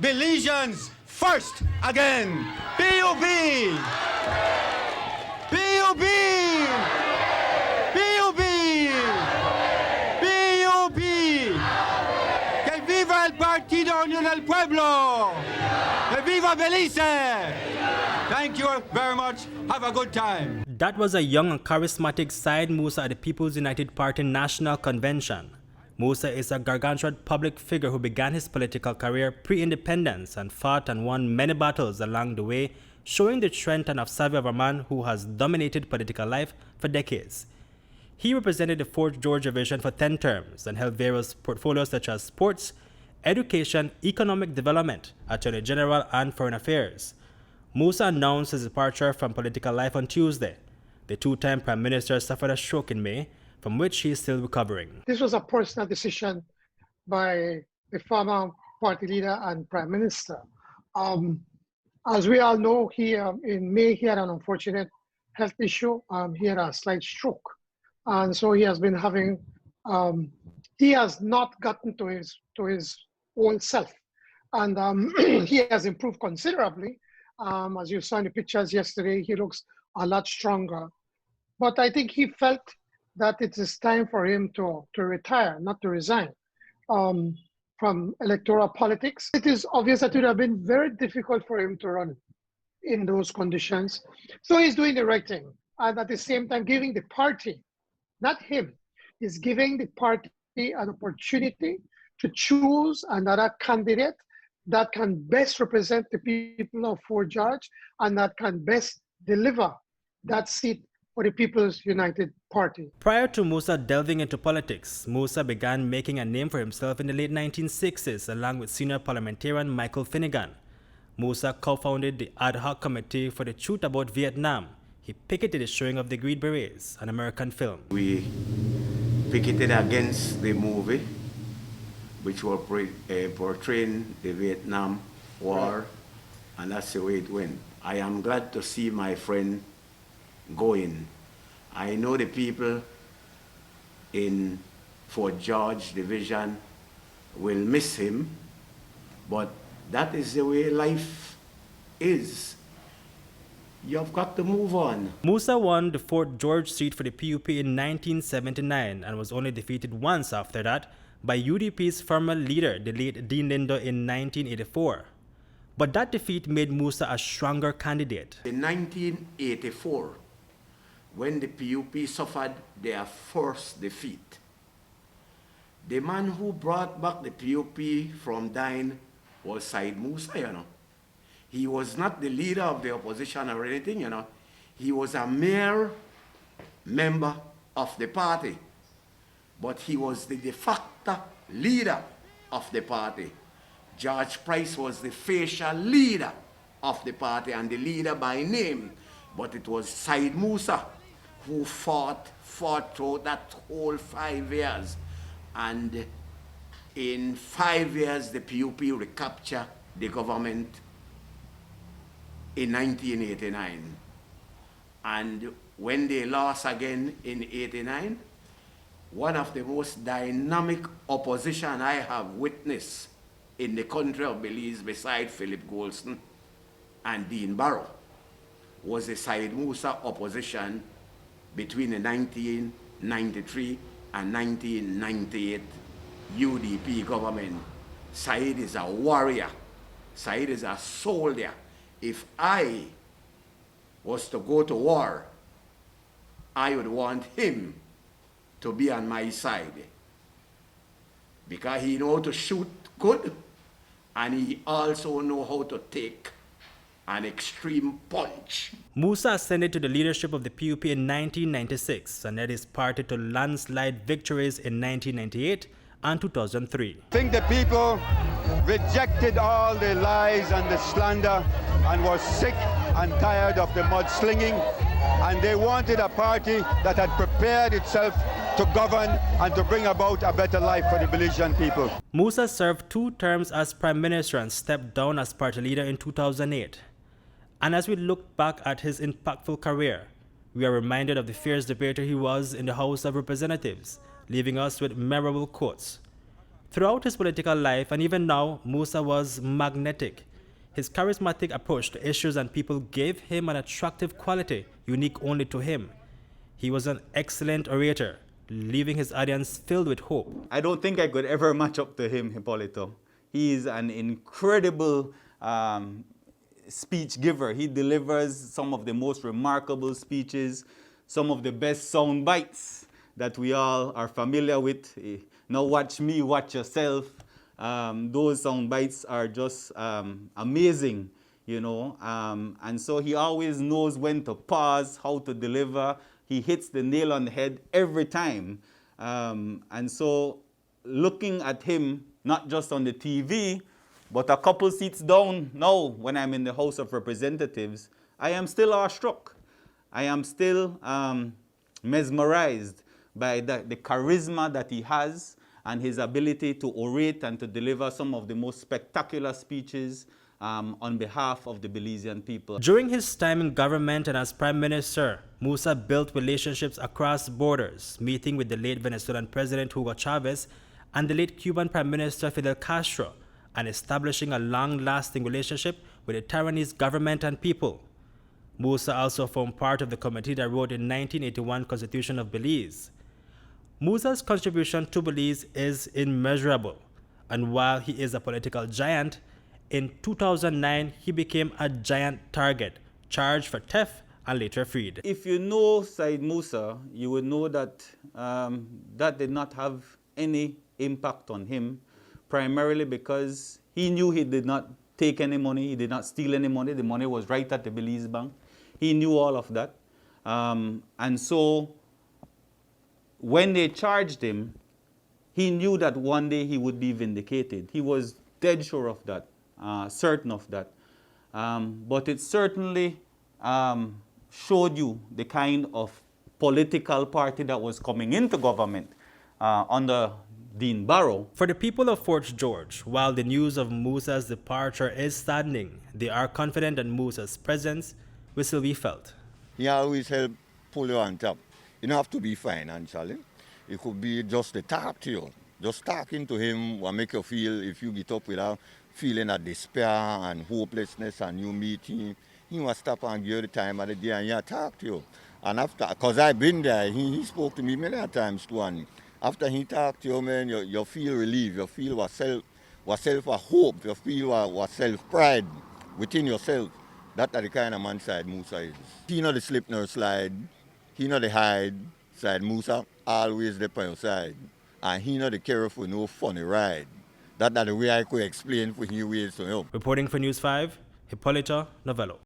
Belizeans first again. P.U.P. P.U.P. P.U.P. P.U.P. Que viva el Partido Unión del Pueblo. Que viva Belize. Thank you very much. Have a good time. That was a young and charismatic Syed Musa at the People's United Party National Convention. Musa is a gargantuan public figure who began his political career pre-independence and fought and won many battles along the way, showing the strength and savvy of a man who has dominated political life for decades. He represented the 4th Georgia Division for 10 terms and held various portfolios such as sports, education, economic development, attorney general, and foreign affairs. Musa announced his departure from political life on Tuesday. The two-time prime minister suffered a stroke in May, from which he is still recovering. This was a personal decision by the former party leader and prime minister. As we all know, in May he had an unfortunate health issue. He had a slight stroke, and so he has been having. He has not gotten to his old self, and he has improved considerably. As you saw in the pictures yesterday, he looks a lot stronger. But I think he felt that it is time for him to retire, not to resign from electoral politics. It is obvious that it would have been very difficult for him to run in those conditions. So he's doing the right thing. And at the same time, giving the party, not him, is giving the party an opportunity to choose another candidate that can best represent the people of Fort George and that can best deliver that seat for the People's United Party. Prior to Musa delving into politics, Musa began making a name for himself in the late 1960s along with senior parliamentarian Michael Finnegan. Musa co-founded the ad hoc committee for the truth about Vietnam. He picketed the showing of the Green Berets, an American film. We picketed against the movie, which were portraying the Vietnam War, and that's the way it went. I am glad to see my friend going. I know the people in Fort George Division will miss him, but that is the way life is. You've got to move on. Musa won the Fort George seat for the P.U.P in 1979 and was only defeated once after that by UDP's former leader, the late Dean Lindo, in 1984. But that defeat made Musa a stronger candidate. In 1984, when the P.U.P suffered their first defeat, the man who brought back the P.U.P from dying was Syed Musa, you know. He was not the leader of the opposition or anything, you know. He was a mere member of the party, but he was the de facto leader of the party. George Price was the facial leader of the party and the leader by name, but it was Syed Musa who fought through that whole 5 years. And in 5 years, the P.U.P recaptured the government in 1989. And when they lost again in 89, one of the most dynamic opposition I have witnessed in the country of Belize, beside Philip Golston and Dean Barrow, was the Syed Musa opposition between the 1993 and 1998 UDP government. Syed is a warrior. Syed is a soldier. If I was to go to war, I would want him to be on my side, because he knows to shoot good and he also knows how to take an extreme punch. Musa ascended to the leadership of the P.U.P in 1996 and led his party to landslide victories in 1998 and 2003. I think the people rejected all the lies and the slander and was sick and tired of the mudslinging, and they wanted a party that had prepared itself to govern and to bring about a better life for the Belizean people. Musa served 2 terms as prime minister and stepped down as party leader in 2008. And as we look back at his impactful career, we are reminded of the fierce debater he was in the House of Representatives, leaving us with memorable quotes. Throughout his political life and even now, Musa was magnetic. His charismatic approach to issues and people gave him an attractive quality unique only to him. He was an excellent orator, leaving his audience filled with hope. I don't think I could ever match up to him, Hipolito. He is an incredible speech giver. He delivers some of the most remarkable speeches, some of the best sound bites that we all are familiar with. Now watch me, watch yourself. Those sound bites are just amazing, you know. And so he always knows when to pause, how to deliver. He hits the nail on the head every time. And so looking at him, not just on the TV, but a couple seats down now when I'm in the House of Representatives, I am still awestruck. I am still mesmerized by the charisma that he has and his ability to orate and to deliver some of the most spectacular speeches on behalf of the Belizean people. During his time in government and as Prime Minister, Musa built relationships across borders, meeting with the late Venezuelan President Hugo Chavez and the late Cuban Prime Minister Fidel Castro, and establishing a long-lasting relationship with the Taiwanese government and people. Musa also formed part of the committee that wrote the 1981 Constitution of Belize. Musa's contribution to Belize is immeasurable, and while he is a political giant, in 2009 he became a giant target, charged for theft and later freed. If you know Said Musa, you would know that that did not have any impact on him, primarily because he knew he did not take any money, he did not steal any money. The money was right at the Belize Bank. He knew all of that. And so when they charged him, he knew that one day he would be vindicated. He was dead sure of that, certain of that. But it certainly showed you the kind of political party that was coming into government under Dean Barrow. For the people of Fort George, while the news of Musa's departure is saddening, they are confident that Musa's presence will still be felt. He always help pull you on top. You don't have to be financially. It could be just the talk to you. Just talking to him will make you feel, if you get up with a feeling of despair and hopelessness and you meet him, he will stop and give you the time of the day and he'll talk to you. And after, because I've been there, he spoke to me many times too, and after he talked to you, man, you feel relief, you feel what self a hope, you feel what self-pride within yourself. That's the kind of man Said Musa is. He know the slip nor slide, he know the hide. Said Musa always there by your side. And he know the care for no funny ride. That's the way I could explain for you ways to him. Reporting for News 5, Hipolito, Novelo.